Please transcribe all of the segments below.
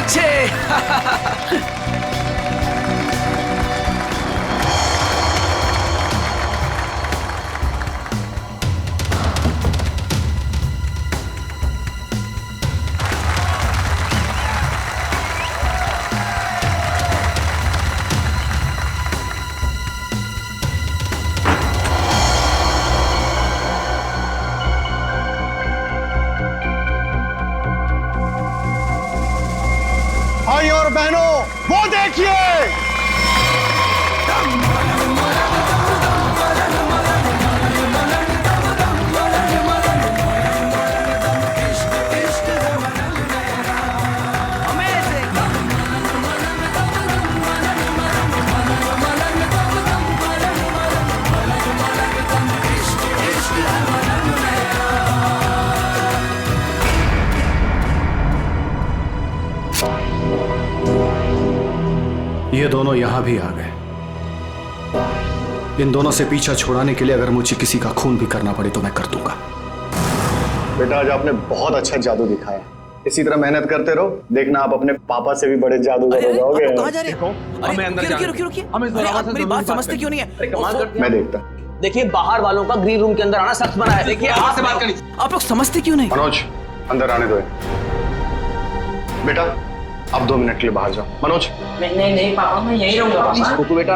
अच्छे। भाई और बहनों, वो देखिए, ये दोनों यहां भी आ गए। इन दोनों से पीछा छुड़ाने के लिए अगर मुझे किसी का खून भी करना पड़े तो मैं कर दूंगा। बेटा आज आपने बहुत अच्छा जादू दिखाया। इसी तरह मेहनत करते रहो, देखना आप अपने पापा से भी बड़े जादूगर हो जाओगे। कहां जा रहे हो? रुकिए। मेरी बात समझते क्यों नहीं है? मैं देखता। देखिए बाहर वालों का ग्रीन रूम के अंदर आना सख्त मना है। देखिए आपसे बात करनी। आप लोग समझते क्यों नहीं? मनोज अंदर आने दो। बेटा अब 2 मिनट के लिए बाहर जाओ। मनोज नहीं पापा मैं यहीं रहूंगा। कुकू बेटा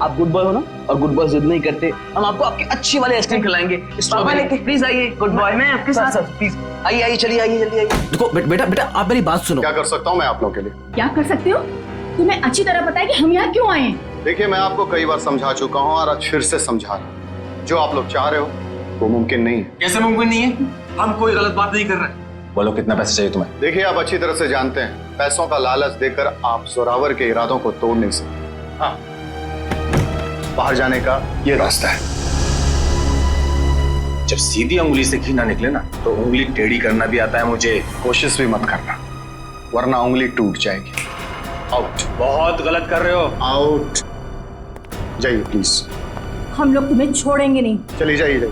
आप गुड बॉय हो ना, और गुड बॉय जिद नहीं करते। हम आपको आपकी अच्छी वाली आइसक्रीम खिलाएंगे। पापा लेके प्लीज आइए। गुड बॉय मैं आपके साथ प्लीज आइए चलिए आइए जल्दी आइए। देखो बेटा आप मेरी बात सुनो। क्या कर सकता हूँ मैं आप लोगों के लिए? क्या कर सकते हो? तुम्हें अच्छी तरह पता है कि हम यहाँ क्यों आए हैं। देखिए मैं आपको कई बार समझा चुका हूँ और आज फिर से समझा रहा हूँ। जो आप लोग चाह रहे हो वो मुमकिन नहीं है। कैसे मुमकिन नहीं है? हम कोई गलत बात नहीं कर रहे। बोलो कितना पैसे चाहिए तुम्हें? देखिए आप अच्छी तरह से जानते हैं पैसों का लालच देकर आप जोरावर के इरादों को तोड़ नहीं सकते। हाँ, बाहर जाने का ये रास्ता है। जब सीधी उंगली से घी ना निकले ना तो उंगली टेढ़ी करना भी आता है मुझे। कोशिश भी मत करना वरना उंगली टूट जाएगी। आउट। बहुत गलत कर रहे हो। आउट। जाइए प्लीज। हम लोग तुम्हें छोड़ेंगे नहीं। चलिए जाइए।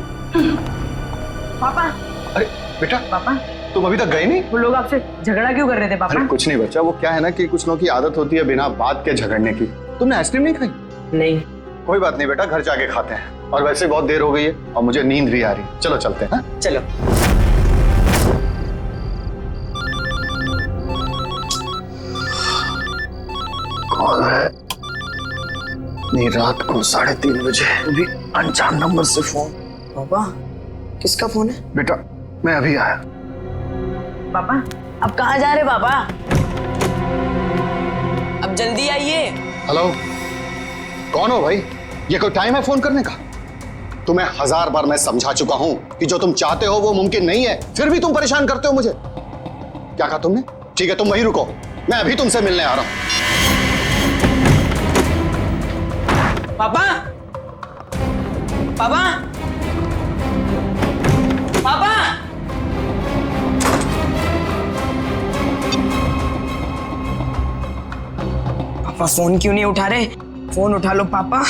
पापा। अरे बेटा पापा तुम अभी तक गए नहीं? वो लोग आपसे झगड़ा क्यों कर रहे थे पापा? अरे कुछ नहीं बच्चा, वो क्या है ना कि कुछ लोगों की आदत होती है बिना बात के झगड़ने की। तुमने आइसक्रीम नहीं खाई? नहीं। कोई बात नहीं बेटा, घर जाके खाते हैं। और वैसे बहुत देर हो गई है और मुझे नींद भी आ रही है। चलो चलते हैं। चलो कौन है? नहीं रात को 3:30 बजे भी अनजान नंबर से फोन। पापा किसका फोन है? बेटा मैं अभी आया। पापा अब कहाँ जा रहे पापा? अब जल्दी आइए। हेलो, कौन हो भाई? ये कोई टाइम है फोन करने का? तुम्हें 1000 बार मैं समझा चुका हूं कि जो तुम चाहते हो वो मुमकिन नहीं है, फिर भी तुम परेशान करते हो मुझे। क्या कहा तुमने? ठीक है तुम वहीं रुको, मैं अभी तुमसे मिलने आ रहा हूं। पापा पापा पापा पापा फोन क्यों नहीं उठा रहे? फोन उठा लो पापा।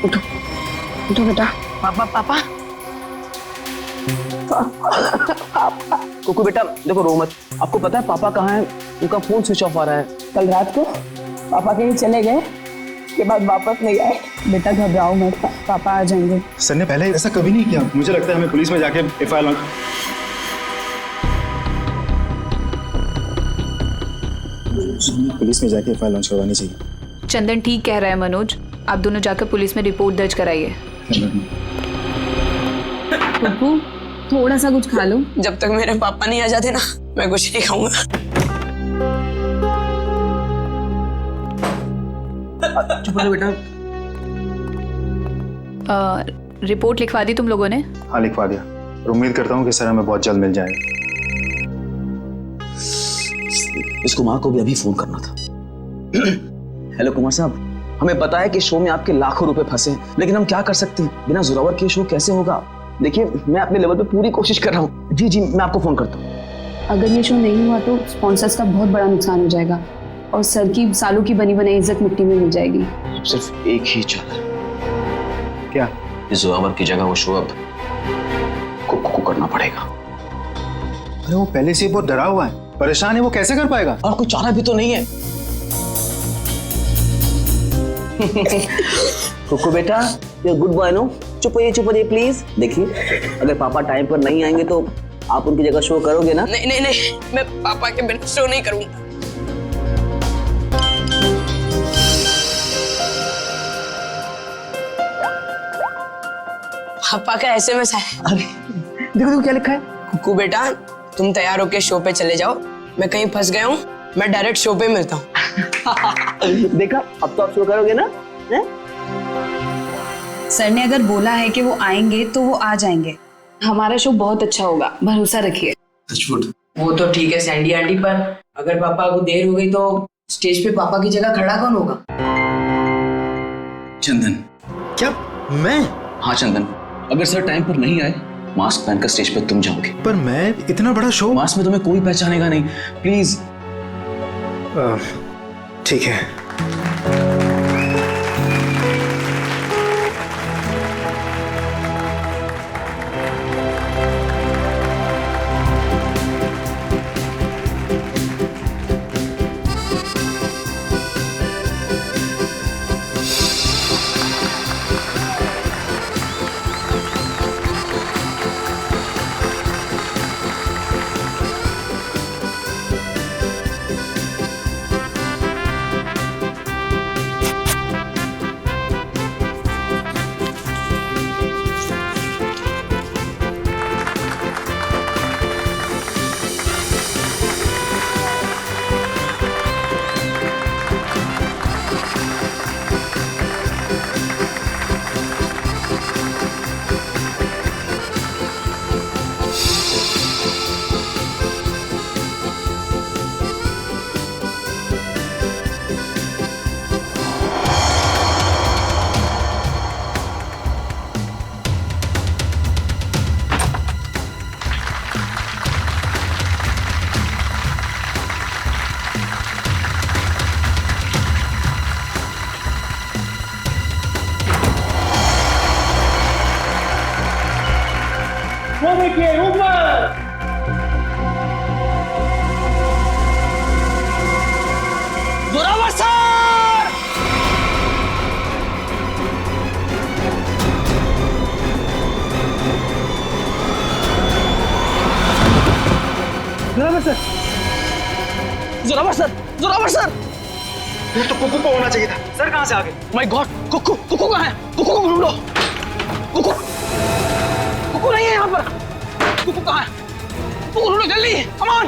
उठो उठो बेटा। पापा पापा कुकू बेटा देखो रो मत। आपको पता है पापा कहाँ है? उनका फोन स्विच ऑफ आ रहा है। कल रात को पापा कहीं चले गए, उसके बाद वापस नहीं आए। बेटा घबराओ मत, पापा आ जाएंगे। सर ने पहले ऐसा कभी नहीं किया। मुझे लगता है हमें पुलिस में जाके एफआईआर लॉन्च करवानी चाहिए। चंदन ठीक कह रहा है मनोज, आप दोनों जाकर पुलिस में रिपोर्ट दर्ज कराइए। पप्पू थोड़ा सा कुछ खा लो। जब तक मेरे पापा नहीं आ जाते ना मैं कुछ नहीं खाऊंगा। चुप रहो बेटा। रिपोर्ट लिखवा दी तुम लोगों ने? हाँ लिखवा दिया और उम्मीद करता हूँ कि सर हमें बहुत जल्द मिल जाएगा। इस कुमार को भी अभी फोन करना था। हेलो कुमार साहब, हमें पता है कि शो में आपके लाखों रुपए फंसे हैं, लेकिन हम क्या कर सकते हैं? बिना जोरावर के शो कैसे होगा? देखिए, मैं अपने लेवल पे पूरी कोशिश कर रहा हूँ। जी जी, मैं आपको फोन करता हूँ। अगर ये शो नहीं हुआ तो स्पॉन्सर्स का बहुत बड़ा नुकसान हो जाएगा और सर की सालों की बनी बनाई इज्जत मिट्टी में मिल जाएगी। सिर्फ एक ही चाल। क्या? इस जोरावर की जगह वो शो अब कुकू को करना पड़ेगा। अरे वो पहले से बहुत डरा हुआ है, परेशान है, वो कैसे कर पाएगा? और कोई चारा भी तो नहीं है। कुकू बेटा, ये गुड बॉय नो, चुप होइए प्लीज। देखिए, अगर पापा टाइम पर नहीं आएंगे तो आप उनकी जगह शो करोगे ना? नहीं, मैं पापा के बिना शो नहीं करूंगा। पापा का एसएमएस है। अरे देखो क्या लिखा है। कुकू बेटा, तुम तैयार होके शो पे चले जाओ, मैं कहीं फंस गया हूँ, मैं डायरेक्ट शो पे मिलता हूँ। देखा, अब तो आप शो करोगे ना? है? सर ने अगर बोला है कि वो आएंगे तो वो आ जाएंगे। हमारा शो बहुत अच्छा होगा, भरोसा रखिए। वो तो ठीक है सैंडी आंटी, पर अगर पापा को देर हो गई तो स्टेज पे पापा की जगह खड़ा कौन होगा? चंदन। क्या? मैं? हाँ चंदन, अगर सर टाइम पर नहीं आए, मास्क पहनकर स्टेज पर तुम जाओगे। पर मैं इतना बड़ा शो। मास्क में तुम्हें कोई पहचानेगा नहीं, प्लीज। ठीक है। जोरावर सर! जोरावर सर! ये तो कुकू को होना चाहिए था। सर कहाँ से आ गए? माय गॉड, कुकू कहाँ है? कुकू को ढूंढो। कुकू नहीं है यहाँ पर। कुकू कहाँ है? कुकू ढूंढो जल्दी, कम ऑन।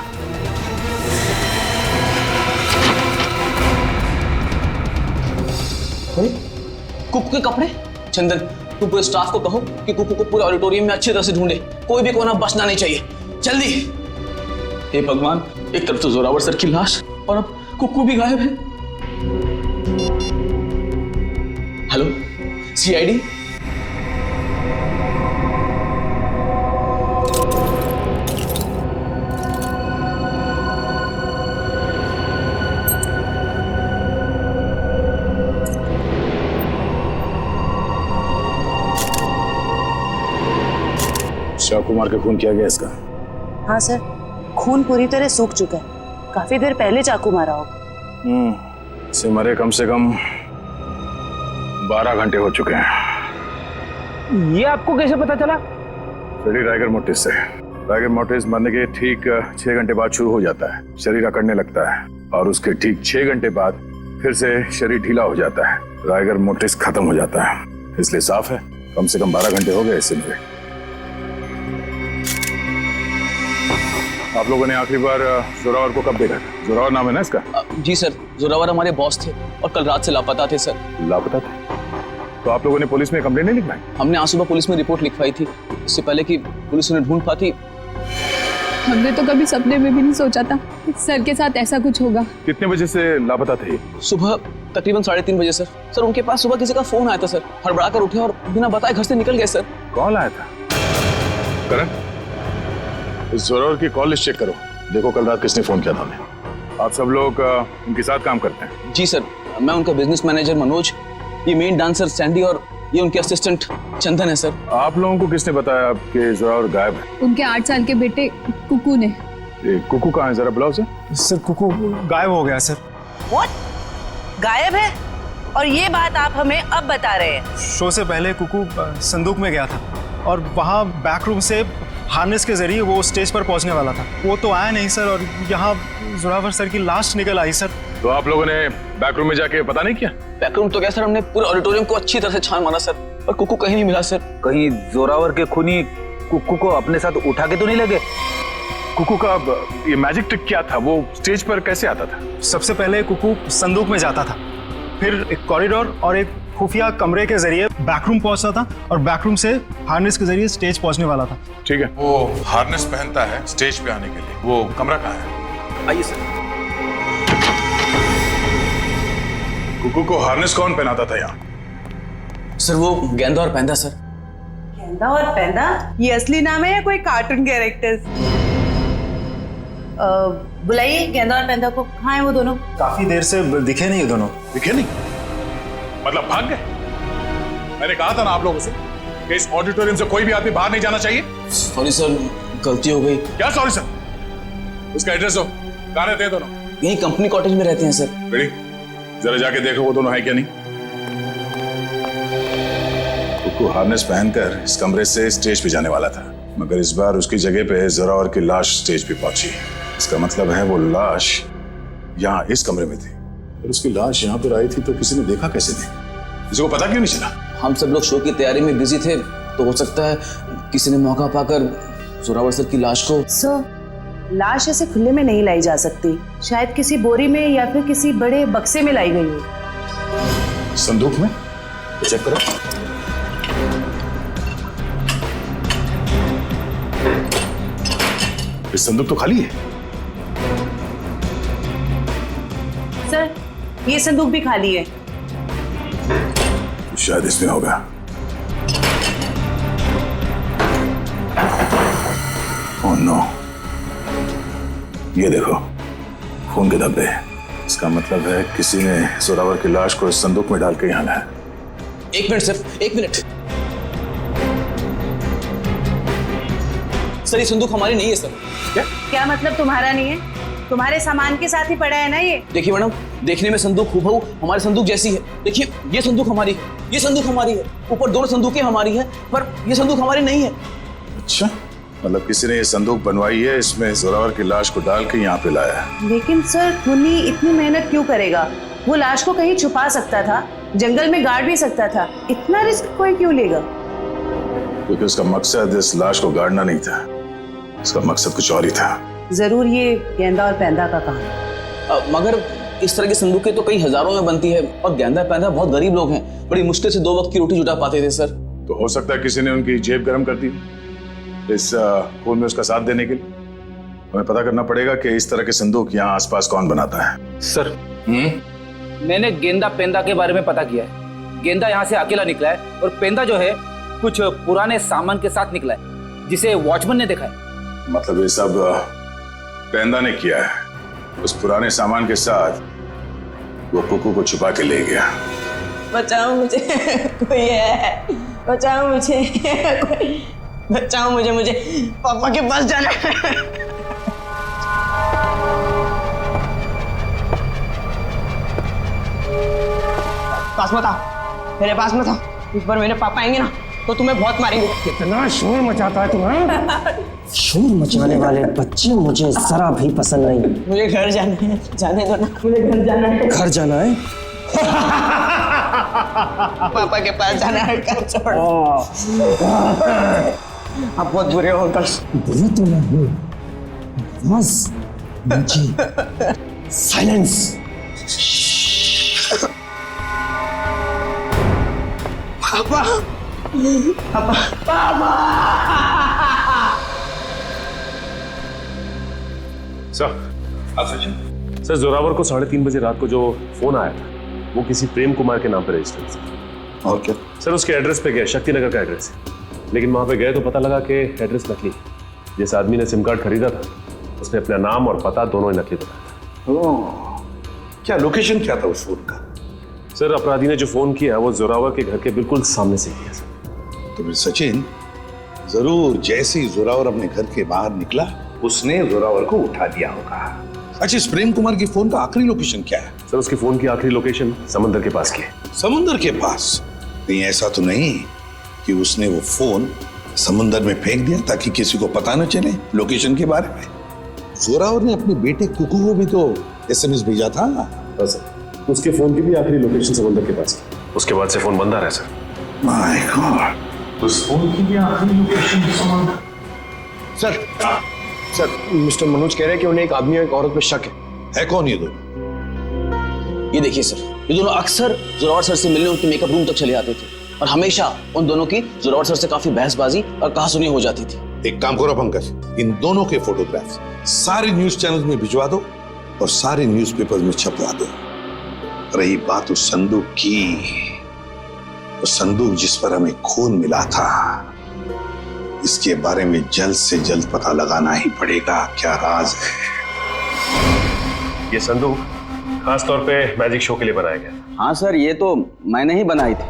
कुकू के कपड़े? चंदन, तू पूरे स्टाफ को कहो कि कुकू को पूरे ऑडिटोरियम में अच्छी तरह से ढूंढे, कोई भी कोना बचना नहीं चाहिए, जल्दी। हे भगवान, एक तरफ तो जोरावर सर की लाश और अब कुकू भी गायब है। Hello, CID? चाकू मार के खून किया गया इसका? हाँ सर, खून पूरी तरह सूख चुका है, काफी देर पहले चाकू मारा होगा। इसे मरे कम से कम 12 घंटे हो चुके हैं। ये आपको कैसे पता चला? शरीर राइगर मोटिस से। राइगर मोटिस मरने के ठीक 6 घंटे बाद शुरू हो जाता है, शरीर अकड़ने लगता है और उसके ठीक 6 घंटे बाद फिर से शरीर ढीला हो जाता है, राइगर मोटिस खत्म हो जाता है। इसलिए साफ है, कम से कम 12 घंटे हो गए इससे मरे। आप लोगों ने आखिरी बार जोरावर को कब देखा था? जोरावर नाम है ना इसका? जी सर, जोरावर हमारे बॉस थे और कल रात से लापता थे सर। लापता थे? तो आप लोगों ने पुलिस में कंप्लेंट नहीं लिखवाई? हमने आज सुबह पुलिस में रिपोर्ट लिखवाई थी, इससे पहले कि पुलिस उन्हें ढूंढ पाती। हमने तो कभी सपने में भी नहीं सोचा था कि सर के साथ ऐसा कुछ होगा। कितने बजे से लापता थे? सुबह तकरीबन 3:30 बजे सर। सर उनके पास सुबह किसी का फोन आया था सर, हड़बड़ा कर उठे और बिना बताए घर से निकल गए सर। कौन आया था? करण, इस जोरावर की कॉल लिस्ट चेक करो, देखो कल रात किसने फोन किया था उन्हें। आप सब लोग उनके साथ काम करते हैं? जी सर, मैं उनका बिजनेस मैनेजर मनोज, ये मेन डांसर सैंडी और ये उनके असिस्टेंट चंदन है सर। आप लोगों को किसने बताया कि जोरावर गायब है? उनके 8 साल के बेटे कुकू ने। कुकू कहाँ है, जरा बुलाओ उसे। सर कुकू गायब हो गया सर। व्हाट? गायब है? और ये बात आप हमें अब बता रहे हैं? शो से पहले कुकू संदूक में गया था और वहाँ बैक रूम से हार्नेस के जरिए वो स्टेज पर पहुंचने वाला था। वो तो आया नहीं सर, और यहाँ जोरावर सर की लाश निकल आई सर। तो आप लोगों ने बैक रूम में जाके पता नहीं किया? बैक रूम तो क्या सर, हमने पूरे ऑडिटोरियम को अच्छी तरह से छान मारा सर, पर कुकू कहीं नहीं मिला सर। कहीं जोरावर के खूनी कुकू को अपने साथ उठा के तो नहीं लगे? कुकू का ये मैजिक ट्रिक क्या था, वो स्टेज पर कैसे आता था? सबसे पहले कुकू संदूक में जाता था, फिर एक कॉरिडोर और एक खुफिया कमरे के जरिए बैकरूम पहुंचता था और बैकरूम से हार्नेस के जरिए स्टेज पहुंचने वाला था। ठीक है, वो हार्नेस पहनता है स्टेज पे आने के लिए, वो कमरा कहाँ है? आइए सर। कुकू को हार्नेस कौन पहनाता था यहाँ? सर वो गेंदा और पैंदा सर। गेंदा और पैंदा? ये असली नाम है या कोई कार्टून कैरेक्टर्स? बुलाइए गेंदा और पैंदा को। कहाँ है वो दोनों? काफी देर से दिखे नहीं दोनों। दिखे नहीं? मतलब भाग गए? मैंने कहा था ना आप लोगों से कि इस ऑडिटोरियम से कोई भी आदमी बाहर नहीं जाना चाहिए। सॉरी सर, गलती हो गई। क्या सॉरी सर? उसका एड्रेस दो, कहाँ रहते हैं दोनों? यही कंपनी कॉटेज में रहते हैं सर। रेडी, जरा जाके देखो वो दोनों है क्या नहीं। कुकू हार्नेस पहनकर इस कमरे से स्टेज पे जाने वाला था, मगर इस बार उसकी जगह पे जोरावर की लाश स्टेज पे पहुंची। इसका मतलब है वो लाश यहाँ इस कमरे में थी, और उसकी लाश यहाँ पर आई थी तो किसी ने देखा कैसे नहीं? किसी को पता क्यों नहीं चला? हम सब लोग शो की तैयारी में बिजी थे, तो हो सकता है किसी ने मौका पाकर जोरावर सर की लाश को। सर, लाश ऐसे खुले में नहीं लाई जा सकती, शायद किसी बोरी में या फिर किसी बड़े बक्से में लाई गई हो। संदूक में? तो चेक करो। इस संदूक तो खाली है। सर, ये संदूक भी खाली है। शायद इसमें होगा। ओह नो, ये देखो खून के धब्बे। इसका मतलब है किसी ने जोरावर की लाश को इस संदूक में डाल के यहाँ लाया। एक मिनट सर, एक मिनट। सर ये संदूक हमारी नहीं है सर। क्या मतलब तुम्हारा नहीं है? तुम्हारे सामान के साथ ही पड़ा है ना ये। देखिए मैडम, देखने में संदूक हूबहू हमारे संदूक जैसी है। देखिए ये संदूक हमारी है, ये संदूक हमारी है, ऊपर दोनों संदूकें हमारी है, पर ये संदूक हमारी नहीं है। अच्छा, मतलब किसी ने ये संदूक बनवाई है, इसमें जोरावर की लाश को डाल के यहाँ पे लाया है। लेकिन सर, खूनी इतनी मेहनत क्यों करेगा? वो लाश को कहीं छुपा सकता था, जंगल में गाड़ भी सकता था। इतना रिस्क कोई क्यों लेगा? क्योंकि उसका मकसद इस लाश को गाड़ना नहीं था, उसका मकसद कुछ और ही था। जरूर ये गेंदा और पैंदा का काम है। मगर इस तरह की संदूकें तो कई हजारों में बनती है, और गेंदा पैंदा बहुत गरीब लोग हैं, बड़ी मुश्किल से 2 वक्त की रोटी जुटा पाते थे सर। तो हो सकता है किसी ने उनकी जेब गर्म कर दी इस खून में उसका साथ देने के लिए। हमें पता करना पड़ेगा कि इस तरह के संदूक यहाँ आसपास कौन बनाता है। सर, मैंने गेंदा पेंदा के बारे में पता किया है। गेंदा यहाँ से अकेला निकला है, और पेंदा जो है कुछ पुराने सामान के साथ निकला है, जिसे वॉचमैन ने देखा है। मतलब ये सब पेंदा ने किया है। उस पुराने सामान के साथ वो कुकू को छुपा के ले गया। बचाओ मुझे, कोई है, बचाओ मुझे, बचाओ मुझे, मुझे पापा के पास जाना है। पास मत आओ, मेरे पास मत आओ। इस बार मेरे पापा आएंगे ना तो तुम्हें बहुत मारेंगे। कितना शोर मचाता है तुम्हारा। शोर मचाने वाले बच्चे मुझे जरा भी पसंद नहीं। मुझे घर जाना है, जाने दो ना, मुझे घर जाना है। घर जाना है? पापा के पास जाना है, घर छोड़। आप बहुत बुरे हो अंकल। बुरा तो मैं हूँ, बस मुझे साइलेंस। पापा, पापा, पापा। सर, जोरावर को 3:30 बजे रात को जो फोन आया था, वो किसी प्रेम कुमार के नाम पर रजिस्टर है सर। और क्या? सर उसके एड्रेस पे गए, शक्ति नगर का एड्रेस है, लेकिन वहां पे गए तो पता लगा कि एड्रेस नकली है। जिस आदमी ने सिम कार्ड खरीदा था उसने अपना नाम और पता दोनों ही नकली बताया ओह, क्या लोकेशन क्या था उस फोन का? सर अपराधी ने जो फोन किया वो जोरावर के घर के बिल्कुल सामने से किया सर। तो फिर सचिन जरूर जैसे ही जोरावर अपने घर के बाहर निकला उसने जोरावर को उठा दिया होगा। अच्छा, इस प्रेम कुमार की फोन का आखिरी लोकेशन क्या है? सर उसकी फोन की आखिरी लोकेशन समुद्र के पास की है। समुद्र के पास? नहीं, ऐसा तो नहीं कि उसने वो फोन समुद्र में फेंक दिया ताकि किसी को पता न चले लोकेशन के बारे में। जोरावर ने अपने बेटे कुकू को भी तो SMS भेजा था। हाँ सर, उसके फोन की भी आखिरी लोकेशन समुद्र के पास की। उसके बाद से फोन बंद आ रहा है सर। माय गॉड, उस फोन की भी आखिरी लोकेशन समुद्र। सर मिस्टर मनोज कह रहे हैं कि उन्हें एक आदमी और एक औरत पे शक है। कौन ये दोनों? ये देखिए सर, ये दोनों अक्सर जोरावर सर से मिलने उनके मेकअप रूम तक चले आते थे और हमेशा उन दोनों की जोरावर सर से काफी बहसबाजी और कहासुनी हो जाती थी। एक काम करो पंकज, इन दोनों के फोटोग्राफ्स सारे न्यूज चैनल में भिजवा दो और सारे न्यूज़पेपर में छपवा दो। रही बात उस संदूक की, वो संदूक जिस पर हमें खून मिला था, इसके बारे में जल्द से जल्द पता लगाना ही पड़ेगा क्या राज है। ये संदूक खास तौर पे मैजिक शो के लिए बनाया गया। हाँ सर, ये तो मैंने ही बनाई थी।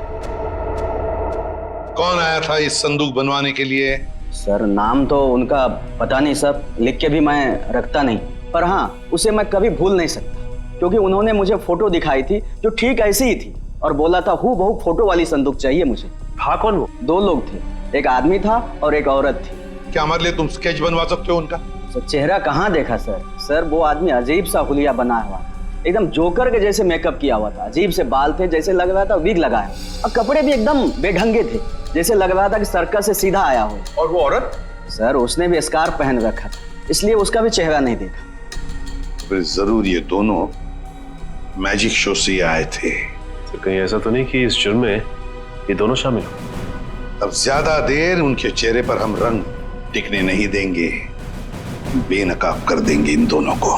कौन आया था इस संदूक बनवाने के लिए? सर नाम तो उनका पता नहीं सर, लिख के भी मैं रखता नहीं, पर हाँ उसे मैं कभी भूल नहीं सकता क्योंकि उन्होंने मुझे फोटो दिखाई थी जो ठीक ऐसी ही थी और बोला था हूबहू फोटो वाली संदूक चाहिए मुझे। था कौन वो? 2 लोग थे, एक आदमी था और एक औरत थी। क्या हमारे लिए तुम स्केच बनवा सकते हो उनका? सर चेहरा कहाँ देखा सर? सर वो आदमी अजीब सा हुलिया बना हुआ, एकदम जोकर के जैसे मेकअप किया हुआ था, अजीब से बाल थे, जैसे लग रहा था विग लगाया, और कपड़े भी एकदम बेढंगे थे, जैसे लग रहा था कि सर्कस से सीधा आया हो। और वो औरत? सर उसने भी स्कार्फ पहन रखा था, इसलिए उसका भी चेहरा नहीं देखा। फिर जरूर ये दोनों मैजिक शो से आए थे। तो कहीं ऐसा तो नहीं कि इस जुर्म में ये दोनों शामिल हो? अब ज्यादा देर उनके चेहरे पर हम रंग टिकने नहीं देंगे, बेनकाब कर देंगे इन दोनों को।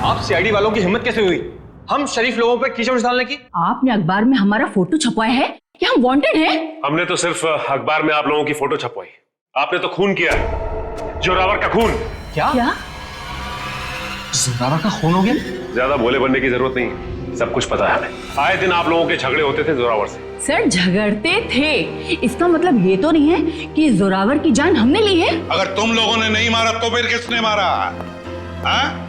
आप सीआईडी वालों की हिम्मत कैसे हुई हम शरीफ लोगों पे कीचड़ डालने की? आपने अखबार में हमारा फोटो छपवाया है कि हम वांटेड हैं? हमने तो सिर्फ अखबार में आप लोगों की फोटो छपवाई, आपने तो खून किया, जोरावर का खून। क्या? जोरावर का खून हो गया? ज्यादा भोले बनने की जरूरत नहीं, सब कुछ पता है हमें। आए दिन आप लोगों के झगड़े होते थे जोरावर से। सर झगड़ते थे, इसका मतलब ये तो नहीं है कि जोरावर की जान हमने ली है। अगर तुम लोगों ने नहीं मारा तो फिर किसने मारा?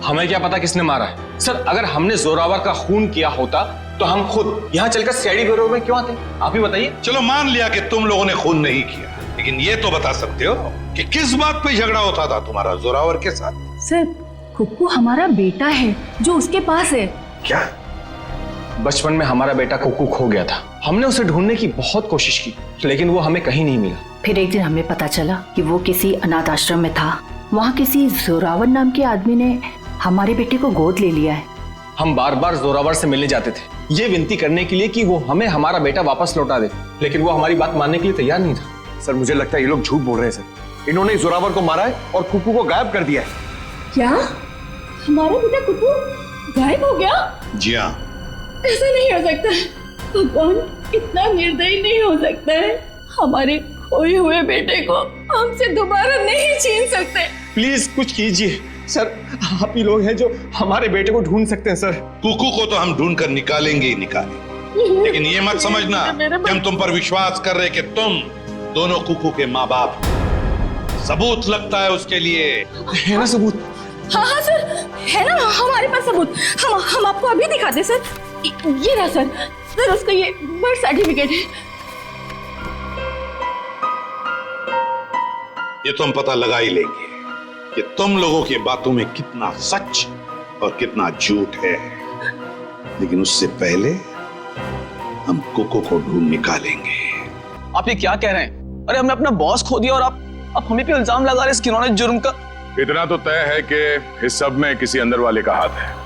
हमें क्या पता किसने मारा है? सर अगर हमने जोरावर का खून किया होता तो हम खुद यहाँ चलकर सीआईडी ब्यूरो में क्यों आते? आप ही बताइए। चलो मान लिया कि तुम लोगों ने खून नहीं किया, लेकिन ये तो बता सकते हो कि किस बात पे झगड़ा होता था तुम्हारा जोरावर के साथ? सर कुक्कू हमारा बेटा है जो उसके पास है। क्या? बचपन में हमारा बेटा कुक्कू खो गया था, हमने उसे ढूंढने की बहुत कोशिश की लेकिन वो हमें कहीं नहीं मिला। फिर एक दिन हमें पता चला कि वो किसी अनाथ आश्रम में था, वहाँ किसी जोरावर नाम के आदमी ने हमारे बेटे को गोद ले लिया है। हम बार बार जोरावर से मिलने जाते थे ये विनती करने के लिए कि वो हमें हमारा बेटा वापस लौटा दे, लेकिन वो हमारी बात मानने के लिए तैयार नहीं था। सर मुझे लगता है ये लोग झूठ बोल रहे हैं सर, इन्होंने जोरावर को मारा है और कुक्कू को गायब कर दिया है। क्या हमारा बेटा कुक्कू गायब हो गया? जी हाँ। ऐसा नहीं हो सकता, भगवान इतना निर्दयी नहीं हो सकता है। हमारे खोए हुए बेटे को हमसे दोबारा नहीं छीन सकते। प्लीज कुछ कीजिए सर, आप ही लोग हैं जो हमारे बेटे को ढूंढ सकते हैं सर। कुकू को तो हम ढूंढ कर निकालेंगे ही निकालेंगे, लेकिन ये मत समझना कि हम तुम पर विश्वास कर रहे कि तुम दोनों कुकू के माँ बाप। सबूत लगता है उसके लिए। है ना सबूत? हाँ हाँ सर है ना हमारे पास सबूत, हम आपको अभी दिखाते सर। ये रहा सर उसका ये बर्थ सर्टिफिकेट है। ये तो हम पता लगा ही लेंगे कि तुम लोगों की बातों में कितना सच और कितना झूठ है, लेकिन उससे पहले हम कुकू को ढूंढ निकालेंगे। आप ये क्या कह रहे हैं? अरे हमने अपना बॉस खो दिया और आप हमें पे इल्जाम लगा रहे इस किन्होंने जुर्म का। इतना तो तय है कि इस सब में किसी अंदर वाले का हाथ है।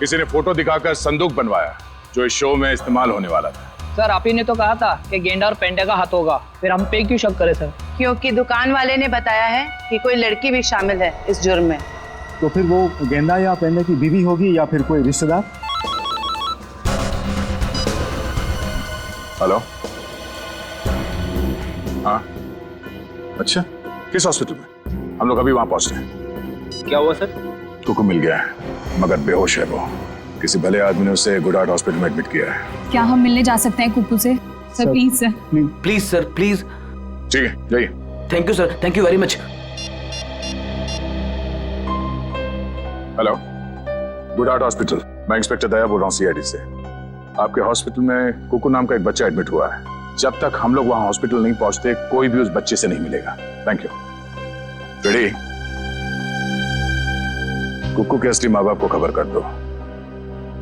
किसी ने फोटो दिखाकर संदूक बनवाया जो इस शो में इस्तेमाल होने वाला था। सर आप ही ने तो कहा था कि गेंडा और पेंडा का हाथ होगा, फिर हम पे क्यों शक करें सर? क्योंकि दुकान वाले ने बताया है कि कोई लड़की भी शामिल है इस जुर्म में। तो फिर वो गेंदा या पेंडा की बीवी होगी या फिर कोई रिश्तेदार? हेलो। हाँ, अच्छा, किस हॉस्पिटल में? हम लोग अभी वहां पहुंच रहे हैं। क्या हुआ सर? कुकू मिल गया है, मगर बेहोश है वो। किसी भले आदमी ने उसे गुड हार्ट हॉस्पिटल में एडमिट किया है। क्या हम मिलने जा सकते हैं कुकू से? Sir please sir. Please sir, please. ठीक है, जाइए। Thank you sir, thank you very much. Hello, good heart hospital. मैं इंस्पेक्टर दया बोल रहा हूँ सीआईडी से। आपके हॉस्पिटल में कुकू नाम का एक बच्चा एडमिट हुआ है। जब तक हम लोग वहां हॉस्पिटल नहीं पहुंचते कोई भी उस बच्चे से नहीं मिलेगा। Thank you. रेडी? कुकू के असली माँ बाप को खबर कर दो,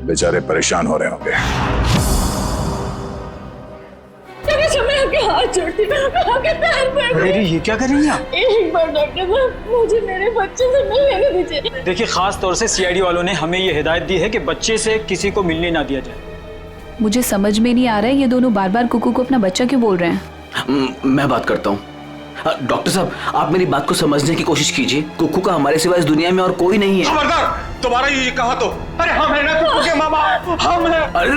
बेचारे परेशान हो रहे होंगे। मैं आपके हाथ जोड़ती हूँ, आपके पैर पड़ती हूँ। ये क्या कर रही हैं आप? एक बार डॉक्टर साहब मुझे मेरे बच्चे से मिलने दीजिए। देखिए, खास तौर से सीआईडी वालों ने हमें ये हिदायत दी है कि बच्चे से किसी को मिलने ना दिया जाए। मुझे समझ में नहीं आ रहा है ये दोनों बार बार कुकू को अपना बच्चा क्यों बोल रहे हैं। मैं बात करता हूँ। डॉक्टर साहब, आप मेरी बात को समझने की कोशिश कीजिए। कुकू का हमारे सिवा इस दुनिया में और कोई नहीं है। खबरदार, तुम्हारा ये कहा तो। अरे हम है ना कुकू के मामा, हम हैं। अरे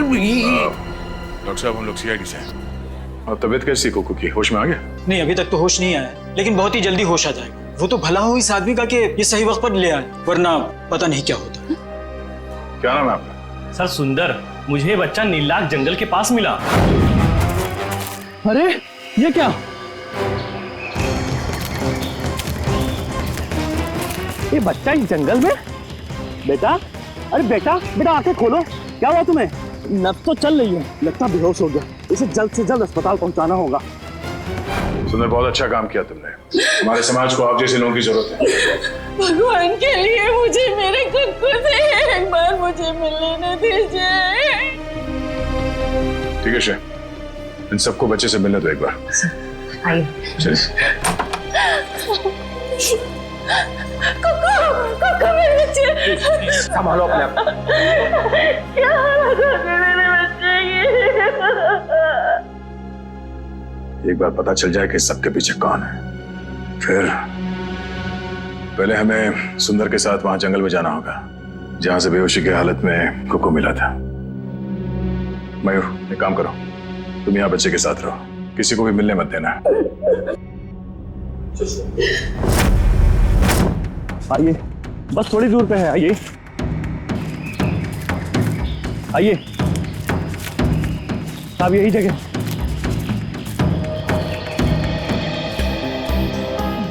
डॉक्टर साहब, हम लोग सीआईडी से हैं। और तबीयत कैसी कुकू की? होश में आ गया? नहीं, अभी तक तो होश नहीं आया, लेकिन बहुत ही जल्दी होश आ जाएगा। वो तो भला हो इस आदमी का कि ये सही वक्त पर ले आए, वरना पता नहीं क्या होता। क्या नाम है आपका? सर सुंदर। मुझे बच्चा नीलाग जंगल के पास मिला। अरे ये क्या? ये बच्चा इस जंगल में? बेटा, अरे बेटा, बेटा आंखें खोलो। क्या हुआ तुम्हें? नब्ज तो चल रही है, लगता बेहोश हो गया। इसे जल्द से जल्द अस्पताल पहुंचाना होगा। सुंदर, बहुत अच्छा काम किया तुमने। हमारे समाज को आप जैसे लोगों की जरूरत है। भगवान के लिए मुझे मेरे कुकू से एक बार मुझे मिलने दीजिए। ठीक है शेर, इन सबको बच्चे से मिलने दो एक बार। आइए। कुकू मेरे बच्चे। संभालो अपने आप। क्या हालत है मेरे बच्चे की? एक बार पता चल जाए कि सबके पीछे कौन है, फिर पहले हमें सुंदर के साथ वहां जंगल में जाना होगा जहां से बेहोशी की हालत में कुकू मिला था। मयूर, एक काम करो, तुम यहाँ बच्चे के साथ रहो, किसी को भी मिलने मत देना। आइए, बस थोड़ी दूर पे है। आइए आइए साहब, यही जगह।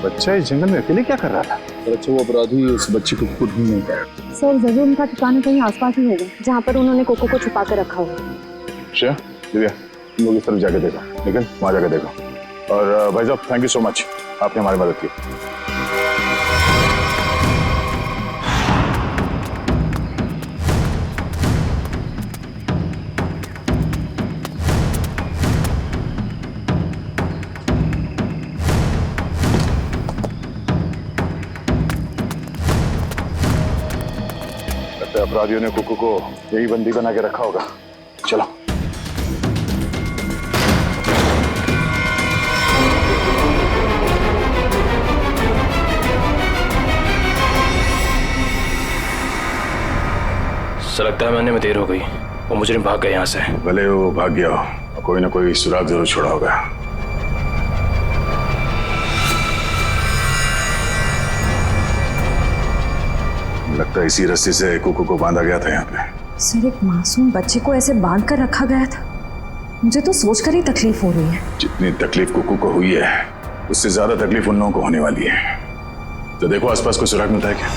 बच्चा इस जंगल में अकेले क्या कर रहा था? अच्छा, वो अपराधी उस बच्चे को खुद ढूंढ नहीं पाया। सर जरूर उनका ठिकाना कहीं आसपास ही होगा जहाँ पर उन्होंने कोको को छुपा कर रखा होगा। अच्छा दिव्या, तुम लोग इस तरफ जाके देखो, लेकिन वहां जाके देखो। और भाई साहब, थैंक यू सो मच, आपने हमारी मदद की। अपराधियों ने कुकू को यही बंदी बना के रखा होगा। चलो। सर लगता है मैंने में देर हो गई, वो मुजरिम भाग गए यहाँ से। भले वो भाग गया हो, कोई ना कोई सुराग जरूर छोड़ा होगा। लगता है इसी रस्सी से कुकू को बांधा गया था यहाँ पे। सर, एक मासूम बच्चे को ऐसे बांध कर रखा गया था, मुझे तो सोचकर ही तकलीफ हो रही है। जितनी तकलीफ कुकू को हुई है उससे ज्यादा तकलीफ उन लोगों को होने वाली है। तो देखो आसपास कोई सुराग मिलता है क्या?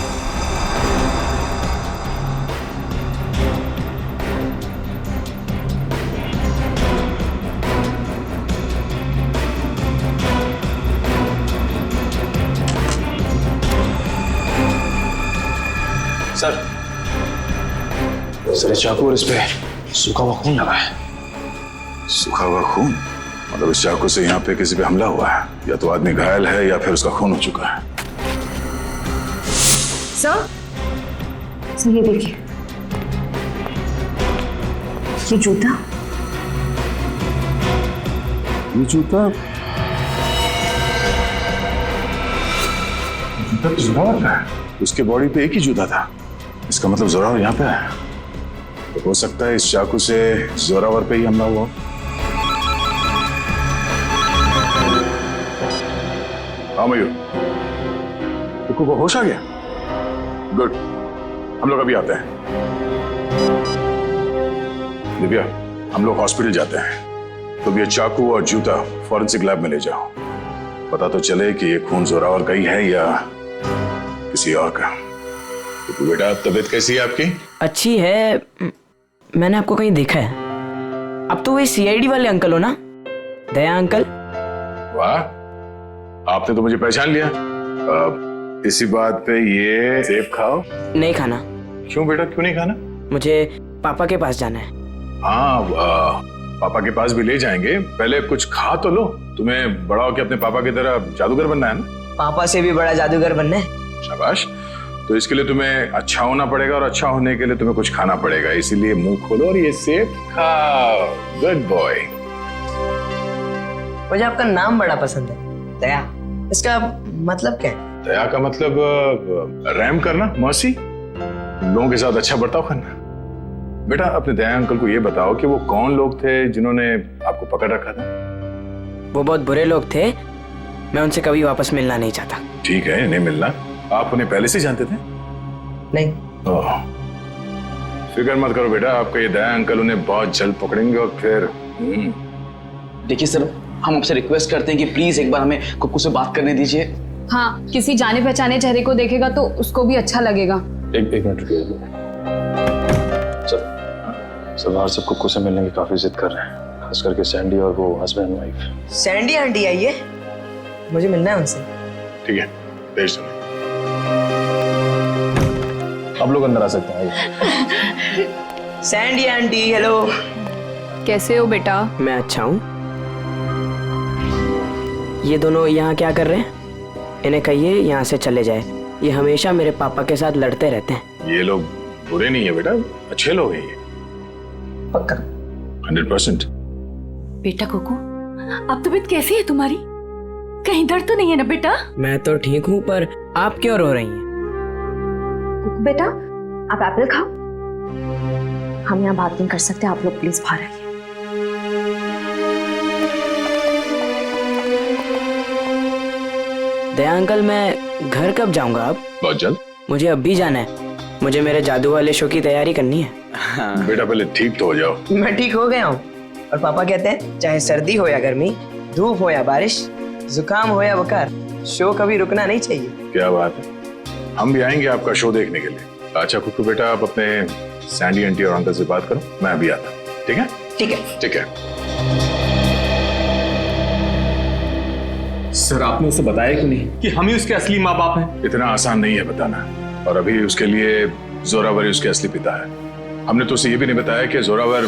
सर चाकू और इस पे सूखा हुआ खून लगा है। सूखा हुआ खून? मतलब इस चाकू से यहाँ पे किसी पे हमला हुआ है, या तो आदमी घायल है या फिर उसका खून हो चुका है। सर ये देखिए, ये जूता, जूता तो जोरावर का है। उसके बॉडी पे एक ही जूता था, इसका मतलब जोरावर यहाँ पे है। तो हो सकता है इस चाकू से जोरावर पे ही हमला हुआ। हाँ मयूर, कुकू को होश आ गया? गुड, हम लोग अभी आते हैं। दिव्या, हम लोग हॉस्पिटल जाते हैं। तुम ये चाकू और जूता फॉरेंसिक लैब में ले जाओ, पता तो चले कि ये खून जोरावर का ही है या किसी और का। तो बेटा, तबीयत कैसी है आपकी? अच्छी है। मैंने आपको कहीं देखा है। अब तो वे सीआईडी वाले अंकल हो ना, दया अंकल? वाह, आपने तो मुझे पहचान लिया। इसी बात पे ये सेब खाओ। नहीं खाना। क्यों बेटा, क्यों नहीं खाना? मुझे पापा के पास जाना है। हाँ, पापा के पास भी ले जाएंगे, पहले कुछ खा तो लो। तुम्हें बड़ा होकर अपने पापा की तरह जादूगर बनना है ना? पापा से भी बड़ा जादूगर बनना है। शाबाश। तो इसके लिए तुम्हें अच्छा होना पड़ेगा, और अच्छा होने के लिए तुम्हें कुछ खाना पड़ेगा। इसीलिए मुंह खोलो और ये सेब खाओ। Good boy. मुझे आपका नाम बड़ा पसंद है, दया। इसका मतलब क्या है? दया का मतलब रहम करना, मर्सी, लोगों के साथ अच्छा बर्ताव करना। बेटा, अपने दया अंकल को ये बताओ कि वो कौन लोग थे जिन्होंने आपको पकड़ रखा था? वो बहुत बुरे लोग थे, मैं उनसे कभी वापस मिलना नहीं चाहता। ठीक है, नहीं मिलना। आप उन्हें पहले से जानते थे? नहीं। फिक्र मत करो बेटा, आपका ये दया अंकल उन्हें बहुत जल्द पकड़ेंगे और फिर देखिए सर, हम आपसे रिक्वेस्ट करते हैं कि प्लीज एक बार हमें कुक्कू से बात करने दीजिए। हाँ, किसी जाने पहचाने चेहरे को देखेगा तो उसको भी अच्छा लगेगा। एक मिनट रुकिए सर, बाहर से कुक्कू से मिलने की काफी जिद कर रहे हैं, खास करके सैंडी और वो हस्बैंड वाइफ। सैंडी आंटी आई है, मुझे मिलना है उनसे। ठीक है, भेज दो। आप लोग अंदर आ सकते हैं। Sandy aunty, hello. कैसे हो बेटा? मैं अच्छा हूँ। ये दोनों यहाँ क्या कर रहे हैं? इन्हें कहिए यहाँ से चले जाए। ये हमेशा मेरे पापा के साथ लड़ते रहते हैं। ये लोग बुरे नहीं है बेटा, अच्छे लोग हैं ये। पक्का? 100%। बेटा कुकू, अब तबीयत कैसी है तुम्हारी? कहीं दर्द तो नहीं है ना बेटा? मैं तो ठीक हूँ, पर आप क्यों रो रही हैं? कुकू बेटा, आप एप्पल खाओ। हम यहाँ बात नहीं कर सकते, आप लोग प्लीज बाहर आइए। दया अंकल, मैं घर कब जाऊंगा? अब बहुत जल्द। मुझे अब भी जाना है, मुझे मेरे जादू वाले शो की तैयारी करनी है। बेटा, पहले ठीक तो हो जाओ। मैं ठीक हो गया हूँ, और पापा कहते हैं चाहे सर्दी हो या गर्मी, धूप हो या बारिश, जुकाम हो या बुखार, शो कभी रुकना नहीं चाहिए। क्या बात है, हम भी आएंगे आपका शो देखने के लिए। अच्छा कुक्कू बेटा, आप अपने सैंडी आंटी और अंकल से बात करो, मैं अभी आता हूँ। ठीक है? ठीक है। ठीक है। सर, आपने उसे बताया क्यों नहीं कि हम ही उसके असली माँ बाप हैं? इतना आसान नहीं है बताना, और अभी उसके लिए जोरावर ही उसके असली पिता है। हमने तो उसे ये भी नहीं बताया कि जोरावर,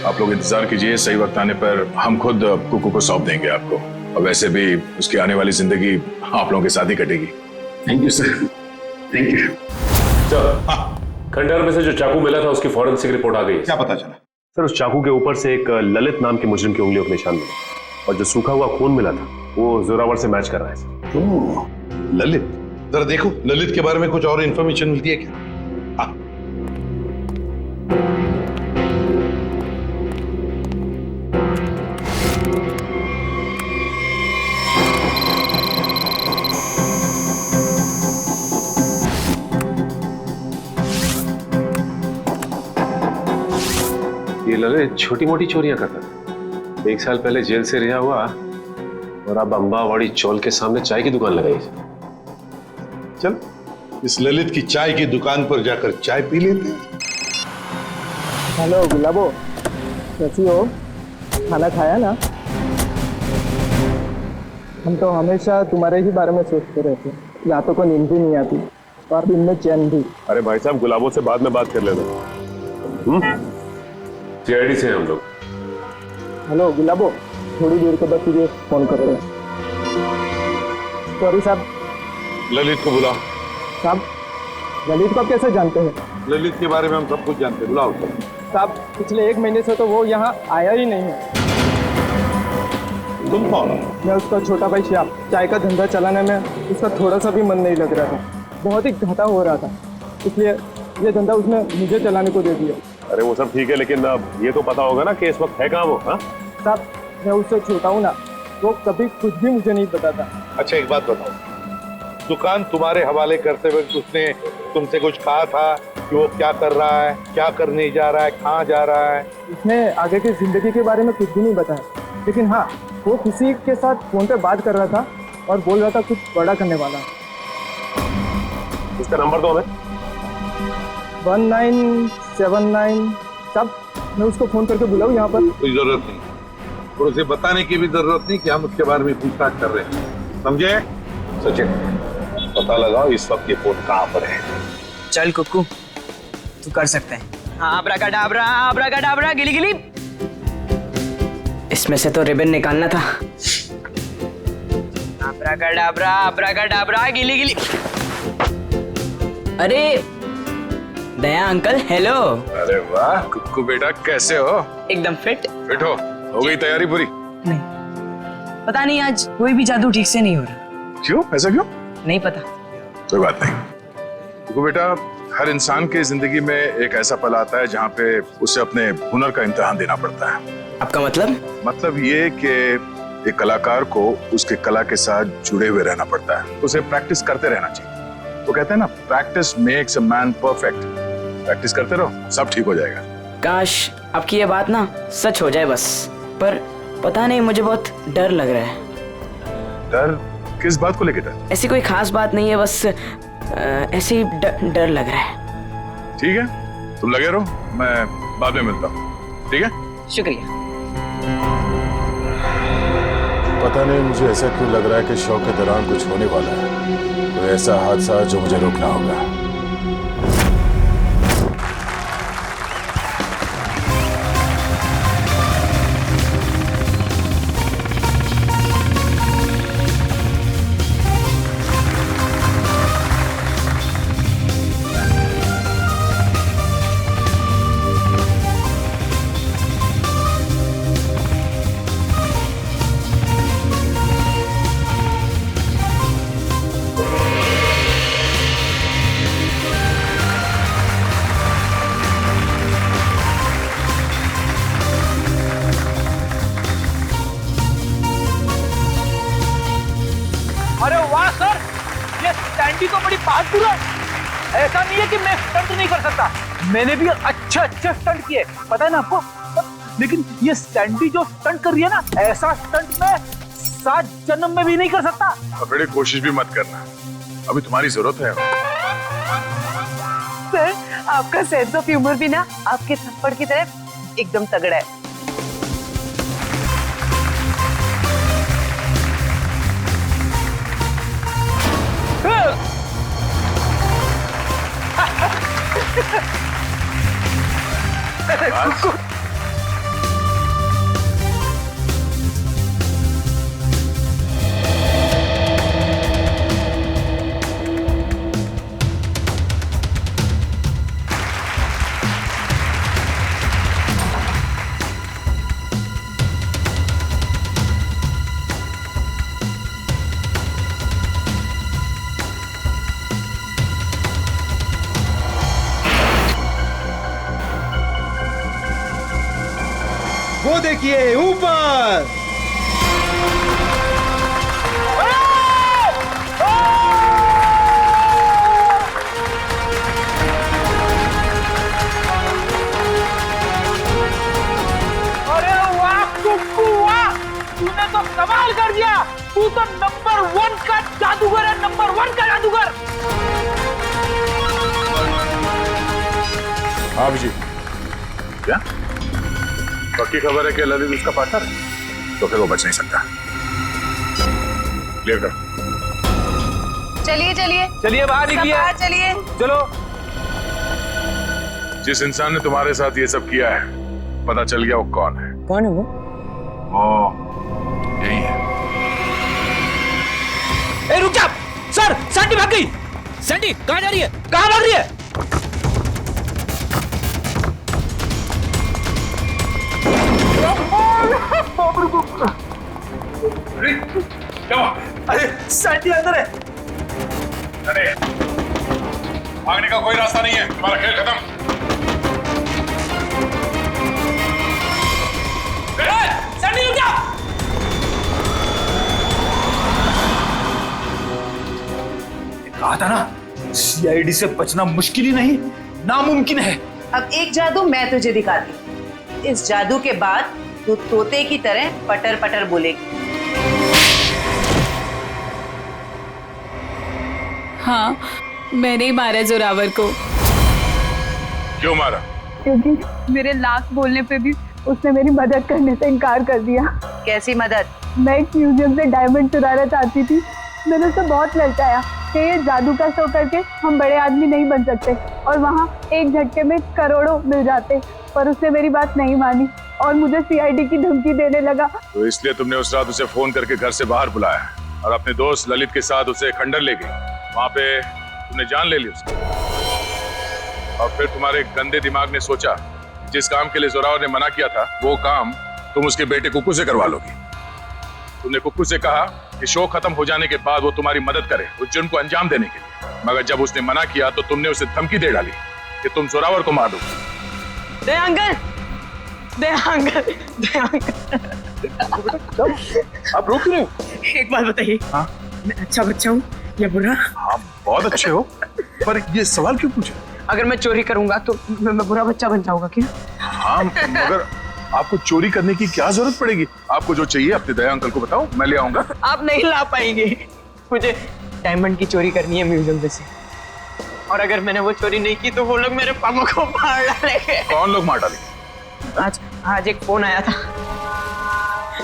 आप लोग इंतजार कीजिए, सही वक्त आने पर हम खुद कुकू को सौंप देंगे आपको, और वैसे भी उसकी आने वाली जिंदगी आप लोगों के साथ ही कटेगी। Thank you sir. Thank you. खंडहर में से जो चाकू मिला था उसकी फॉरेंसिक रिपोर्ट आ गई। क्या पता चला? सर, उस चाकू के ऊपर से एक ललित नाम के मुजरिम की उंगलियों के निशान मिले, और जो सूखा हुआ खून मिला था वो जोरावर से मैच कर रहा है। ओह, ललित, जरा देखो ललित के बारे में कुछ और इन्फॉर्मेशन मिलती है क्या? ये ललित छोटी मोटी चोरियां करता था। 1 साल पहले जेल से रिहा हुआ, और अब अंबावाड़ी चौल के सामने चाय की दुकान लगाई। चल, इस ललित की चाय की दुकान पर जाकर चाय पी लेते हैं। हेलो गुलाबो, कैसी हो? खाना खाया ना? हम तो हमेशा तुम्हारे ही बारे में सोचते रहते, रातों को नींद भी नहीं आती और दिन में चैन भी। अरे भाई साहब, गुलाबों से बाद में बात कर लेना। सीआईडी से हम लोग। हेलो गुलाबो, थोड़ी देर के बाद तुझे फोन कर रहे हैं। सॉरी साहब। ललित को बुलाओ। साहब, ललित को आप कैसे जानते हैं? ललित के बारे में हम सब कुछ जानते हैं, बुलाओ। साहब, पिछले 1 महीने से तो वो यहाँ आया ही नहीं है। तुम कौन? मैं उसका छोटा भाई श्याम। चाय का धंधा चलाने में उसका थोड़ा सा भी मन नहीं लग रहा था, बहुत ही घाटा हो रहा था, इसलिए ये धंधा उसने मुझे चलाने को दे दिया। अरे वो सब ठीक है, लेकिन अब ये तो पता होगा ना कि इस वक्त है कहाँ वो? हाँ साहब, मैं उससे छोटा हूँ ना, वो कभी कुछ भी मुझे नहीं बताता। अच्छा एक बात बताओ, दुकान तुम्हारे हवाले करते वक्त उसने तुमसे कुछ कहा था कि वो क्या कर रहा है, क्या करने जा रहा है, कहाँ जा रहा है? उसने आगे की जिंदगी के बारे में कुछ भी नहीं बताया, लेकिन हाँ वो किसी के साथ फोन पे बात कर रहा था और बोल रहा था कुछ बड़ा करने वाला। उसका नंबर दो हमें। 1979 सब मैं उसको फोन करके बुलाऊं यहाँ पर? कोई जरूरत नहीं, और उसे बताने की भी जरूरत नहीं कि हम उसके बारे में पूछताछ कर रहे हैं, समझे? सचिन पता लगाओ इस वक्त ये फोन कहाँ पर है। चल कुक्कू, तू कर सकते हैं। आब्राकाडाब्रा, गिली गिली। इसमें से तो रिबन निकालना था। आब्राकाडाब्रा, गिली गिली। अरे दया अंकल, हेलो। अरे वाह कुक्कू बेटा, कैसे हो? एकदम फिट हो गई तैयारी पूरी? नहीं, पता नहीं आज कोई भी जादू ठीक से नहीं हो रहा। क्यों? ऐसा क्यों? नहीं पता। कोई बात नहीं कुक्कू बेटा, हर इंसान की जिंदगी में एक ऐसा पल आता है जहाँ पे उसे अपने हुनर का इम्तिहान देना पड़ता है। आपका मतलब? मतलब ये कि एक कलाकार को उसके कला के साथ जुड़े हुए रहना पड़ता है, उसे प्रैक्टिस करते रहना चाहिए। वो कहते हैं ना, practice makes a man perfect. Practice करते रहो, सब ठीक हो जाएगा। काश आपकी ये बात ना सच हो जाए बस, पर पता नहीं मुझे बहुत डर लग रहा है। डर? किस बात को लेकर डर? ऐसी कोई खास बात नहीं है, बस ऐसे ही डर लग रहा है। ठीक है, तुम लगे रहो, मैं बाद में मिलता हूँ। ठीक है, शुक्रिया। पता नहीं मुझे ऐसा क्यों लग रहा है कि शो के दौरान कुछ होने वाला है, कोई ऐसा हादसा जो मुझे रोकना होगा। अरे वाह सर, ये स्टैंडी तो बड़ी बहादुर है। ऐसा नहीं है कि मैं स्टंट नहीं कर सकता, मैंने भी अच्छे स्टंट किए, पता है ना आपको। लेकिन ये स्टैंडी जो स्टंट कर रही है ना, ऐसा स्टंट मैं 7 जन्म में भी नहीं कर सकता। अब बड़ी कोशिश भी मत करना, अभी तुम्हारी जरूरत है। सर आपका सेंस ऑफ ह्यूमर भी ना आपके थप्पड़ की तरह एकदम तगड़ा है। वो देखिए ऊपर। अरे वाह कुक्कू वाह, तूने तो कमाल कर दिया। तू तो नंबर 1 का जादूगर है, नंबर 1 का जादूगर। हाँ जी, क्या पक्की खबर है कि ललित उसका पार्टनर है? तो फिर वो बच नहीं सकता। क्लियर कर। चलिए चलिए चलिए बाहर निकलिए, बाहर चलिए। चलो। जिस इंसान ने तुम्हारे साथ ये सब किया है, पता चल गया वो कौन है? कौन है वो? वो यही है। ए रुक जा सर, सैंडी भाग गई। सैंडी कहाँ जा रही है? कहाँ भाग रही है? अरे सैंडी अंदर है। अरे भागने का कोई रास्ता नहीं है, तुम्हारा खेल खत्म। सैंडी रुक जा। कहा था ना, सीआईडी से बचना मुश्किल ही नहीं, नामुमकिन है। अब एक जादू मैं तुझे दिखाती हूँ। इस जादू के बाद तू तोते की तरह पटर पटर बोलेगी। हाँ, मैंने ही मारा जोरावर को। क्यों मारा? क्योंकि मेरे लाख बोलने पे भी उसने मेरी मदद करने से इनकार कर दिया। कैसी मदद? मैं एक म्यूजियम से डायमंड चुराना चाहती थी। मैंने उसे बहुत ललचाया कि ये जादू का शो करके हम बड़े आदमी नहीं बन सकते और वहाँ एक झटके में करोड़ों मिल जाते, पर उसने मेरी बात नहीं मानी और मुझे सीआईडी की धमकी देने लगा। तो इसलिए तुमने उस रात उसे फोन करके घर से बाहर बुलाया और अपने दोस्त ललित के साथ उसे खंडर ले गई। वहां पे तुमने जान ले ली उसकी और फिर तुम्हारे गंदे दिमाग ने सोचा जिस काम के लिए जोरावर ने मना किया था वो काम तुम उसके बेटे कुक्कू से करवा लोगी। तुमने कुक्कू से कहा कि शो खत्म हो जाने के बाद वो तुम्हारी मदद करे उस जुर्म को अंजाम देने के लिए, मगर जब उसने मना किया तो तुमने उसे धमकी दे डाली कि तुम जोरावर को मार दोगे। दया अंकल, दया अंकल, दया अंकल। आप रोक रहे हो? एक बात बताइए, हाँ? मैं अच्छा बच्चा हूँ या बुरा? हाँ बहुत अच्छे हो, पर ये सवाल क्यों पूछे? अगर मैं चोरी करूंगा तो मैं बुरा बच्चा बन जाऊंगा क्या? हाँ, मगर आपको चोरी करने की क्या जरूरत पड़ेगी? आपको जो चाहिए अपने दया अंकल को बताओ, मैं ले आऊंगा। आप नहीं ला पाएंगे। मुझे डायमंड की चोरी करनी है म्यूजियम में से, और अगर मैंने वो चोरी नहीं की तो वो लोग मेरे पापा को मार डालेंगे। कौन लोग मार डालेंगे? आज एक फोन आया था।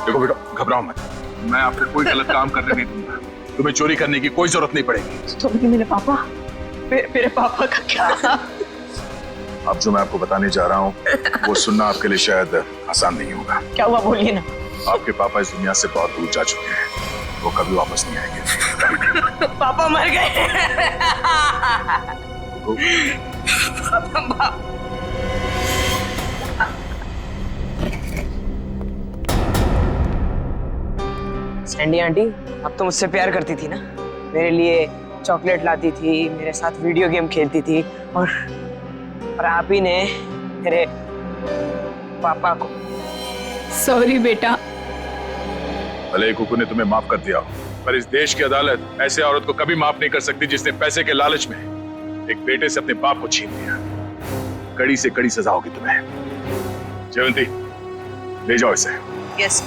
देखो बेटा, घबराओ मत, मैं आपको कोई गलत काम करने नहीं दूंगा। तुम्हें चोरी करने की कोई जरूरत नहीं पड़ेगी। तो मेरे पापा, मेरे पापा का क्या? अब जो मैं आपको बताने जा रहा हूँ वो सुनना आपके लिए शायद आसान नहीं होगा। क्या हुआ, बोलिए ना। आपके पापा इस दुनिया से बहुत दूर जा चुके हैं, वो कभी वापस नहीं आएंगे। पापा मर गए। सैंडी आंटी, अब तो मुझसे प्यार करती थी ना, मेरे लिए चॉकलेट लाती थी, मेरे साथ वीडियो गेम खेलती थी, और आप ही ने मेरे पापा को। सॉरी बेटा। भले ही कुक्कू ने तुम्हें माफ कर दिया हो, पर इस देश की अदालत ऐसे औरत को कभी माफ नहीं कर सकती जिसने पैसे के लालच में एक बेटे से अपने बाप को छीन लिया। कड़ी से कड़ी सजा होगी तुम्हें। जयवंती, ले जाओ इसे। यस,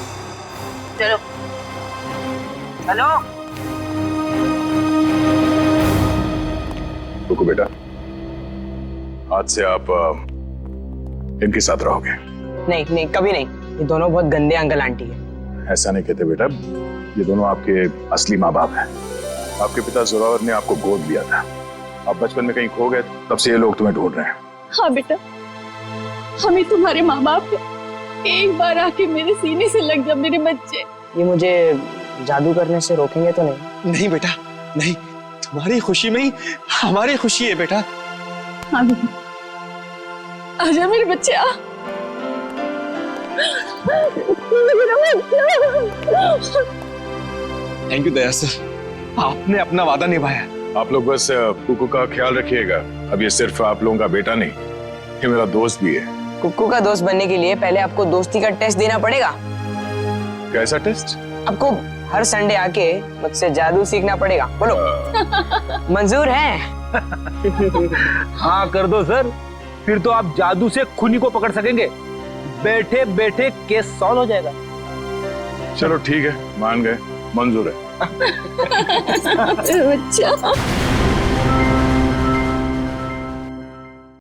चलो चलो। कुक्कू बेटा, आज से आप इनके साथ रहोगे। नहीं नहीं, कभी नहीं। ये दोनों बहुत गंदे अंकल आंटी है। ऐसा नहीं कहते बेटा, ये दोनों आपके असली माँ बाप हैं। आपके पिता जोरावर ने आपको गोद लिया था, आप बचपन में कहीं खो गए, तब से ये लोग तुम्हें ढूंढ रहे हैं। हाँ बेटा, हमें तुम्हारे माँ बाप हैं। एक बार आके मेरे सीने से लग जा मेरे बच्चे। ये मुझे जादू करने से रोकेंगे तो नहीं? नहीं बेटा, नहीं। तुम्हारी खुशी में ही हमारी खुशी है बेटा। हाँ बेटा, आजा मेरे बच्चे, आ। थैंक यू दया सर, आपने अपना वादा निभाया। आप लोग बस कुक्कू का ख्याल रखिएगा। अब ये सिर्फ आप लोगों का बेटा नहीं, ये मेरा दोस्त भी है। कुक्कू का दोस्त बनने के लिए पहले आपको दोस्ती का टेस्ट देना पड़ेगा। कैसा टेस्ट? आपको हर संडे आके मुझसे जादू सीखना पड़ेगा। बोलो, मंजूर है? हाँ कर दो सर, फिर तो आप जादू से खूनी को पकड़ सकेंगे। बैठे बैठे केस सॉल्व हो जाएगा। चलो ठीक है, मान गए, मंजूर है। बच्चा।